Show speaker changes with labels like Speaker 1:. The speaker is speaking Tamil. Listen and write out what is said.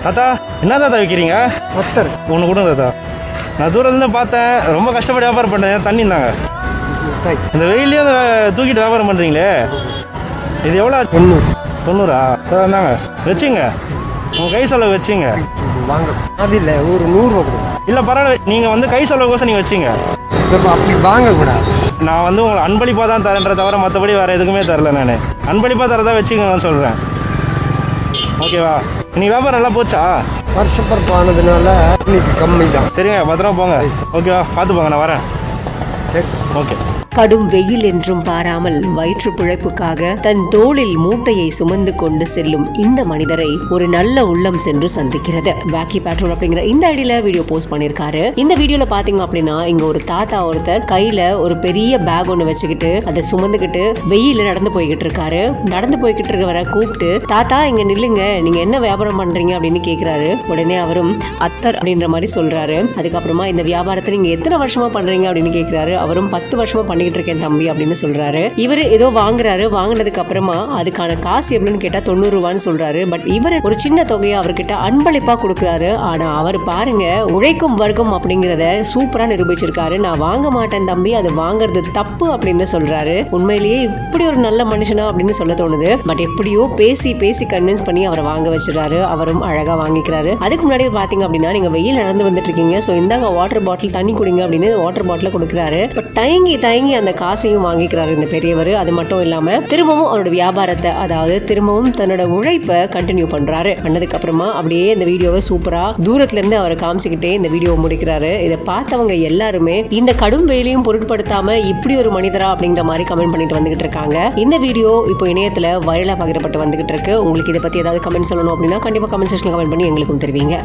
Speaker 1: தாத்தா என்ன தாத்தா விற்கிறீங்க?
Speaker 2: ஒத்தர்
Speaker 1: ஒன்று கொடுங்க தாத்தா. நான் தூரத்துலேருந்து பார்த்தேன், ரொம்ப கஷ்டப்பட்டு வியாபாரம் பண்ணேன். தண்ணி இருந்தாங்க. இந்த வெயிலையும் தூக்கிட்டு வியாபாரம் பண்ணுறீங்களே, இது எவ்வளோ? 90. சார் இருந்தாங்க வச்சுங்க, உங்கள் கை செலவு வச்சுங்க.
Speaker 2: வாங்க அது இல்லை, ஒரு 100 ரூபா கொடுங்க.
Speaker 1: இல்லை பரவாயில்ல, நீங்கள் வந்து கை செலவுக்கோசம் நீங்கள் வச்சுங்க.
Speaker 2: அப்படி வாங்கக்கூடாது.
Speaker 1: நான் வந்து உங்களை அன்பளிப்பாக தான் தரேன்ற தவிர மற்றபடி வேறு எதுக்குமே தரல. நான் அன்பளிப்பாக தரதான் வச்சுக்கோங்கன்னு சொல்கிறேன். ஓகேவா? இன்னைக்கு வியாபாரம் நல்லா போச்சா?
Speaker 2: வருஷப்பரப்பு ஆனதுனால இன்னைக்கு கம்மி தான்.
Speaker 1: சரிங்க, பத்திரமா போங்க. ஓகேவா? பார்த்து போங்க, நான் வரேன்.
Speaker 2: சரி,
Speaker 1: ஓகே.
Speaker 3: கடும் வெயில் என்றும் பாராமல் வயிற்று பிழைப்புக்காக தன் தோளில் மூட்டையை சுமந்து கொண்டு செல்லும் இந்த மனிதரை ஒரு நல்ல உள்ளம் சென்று சந்திக்கிறது. பேக்கி பெட்ரோல் அப்படிங்கிற இந்த ஐடியில வீடியோ போஸ்ட் பண்ணிருக்காரு. இந்த வீடியோல பாத்தீங்க அப்படின்னா இங்க ஒரு தாத்தா ஒருத்தர் கையில ஒரு பெரிய பேக் ஒண்ணு வச்சுக்கிட்டு அதை சுமந்துக்கிட்டு வெயில நடந்து போய்கிட்டு இருக்காரு. நடந்து போய்கிட்டு இருக்கவரை கூப்பிட்டு, தாத்தா இங்க நில்லுங்க, நீங்க என்ன வியாபாரம் பண்றீங்க அப்படின்னு கேக்குறாரு. உடனே அவரும் அத்தர் அப்படின்ற மாதிரி சொல்றாரு. அதுக்கப்புறமா இந்த வியாபாரத்தை நீங்க எத்தனை வருஷமா பண்றீங்க அப்படின்னு கேக்குறாரு. அவரும் 10 வருஷமா பண்ணிக்கிட்டு இருக்கேன் தம்பி அப்படின்னு சொல்றாரு. இவரு ஏதோ வாங்குறாரு. வாங்கினதுக்கு அப்புறமா அதுக்கான காசு எவ்வளவுன்னு கேட்டா 90 ரூபான்னு சொல்றாரு. பட் இவர் ஒரு சின்ன தொகையை அவர்கிட்ட அன்பளிப்பா கொடுக்குறாரு. ஆனா அவர் பாருங்க, உழைக்கும் வர்க்கம் அப்படிங்கறத சூப்பரா நிரூபிச்சிருக்காரு. நான் வாங்க மாட்டேன் தம்பி, அது வாங்குறது தப்பு அப்படின்னு சொல்றாரு. உண்மையிலேயே இப்படி ஒரு நல்ல மனுஷனா அப்படின்னு சொல்ல தோணுது. பட் எப்படியோ பேசி பேசி கன்வின்ஸ் பண்ணி அவரை வாங்க வச்சிடறாரு. அவரும் அழகா வாங்கிக்கிறாரு. அதுக்கு முன்னாடி பாத்தீங்க அப்படின்னா, நீங்க வெயில் நடந்து வந்துட்டு இருக்கீங்க, சோ இந்தாங்க வாட்டர் பாட்டில், தண்ணி குடிங்க அப்படின்னு வாட்டர் பாட்டில் கொடுக்குறாரு. பட் தயங்கி தயங்கி அந்த காசையும் வாங்கிக்கிறாரு இந்த பெரியவர். அது மட்டும் இல்லாம திரும்பவும் அவரோட வியாபாரத்தை, அதாவது திரும்பவும் தன்னோட உழைப்பை கண்டினியூ பண்றாரு. பண்ணதுக்கு அப்புறமா அப்படியே இந்த வீடியோவை சூப்பரா தூரத்துல இருந்து அவரை காமிச்சுக்கிட்டே இந்த வீடியோவை முடிக்கிறாரு. இதை பார்த்தவங்க எல்லாருமே இந்த கடும் வெயிலையும் பொருட்படுத்தாம இப்படி ஒரு மனிதரா அப்படிங்கிற மாதிரி கமெண்ட் பண்ணிட்டு வந்துகிட்டு இருக்காங்க. இந்த வீடியோ இப்போ இணையத்துல வைரலா பகிரப்பட்டு வந்துகிட்டு இருக்கு. உங்களுக்கு இதை பத்தி ஏதாவது கமெண்ட் சொல்லணும் அப்படின்னா கண்டிப்பா கமெண்ட் செக்ஷன்ல கமெண்ட் பண்ணி எங்களுக்கும் தெரிவிங்க.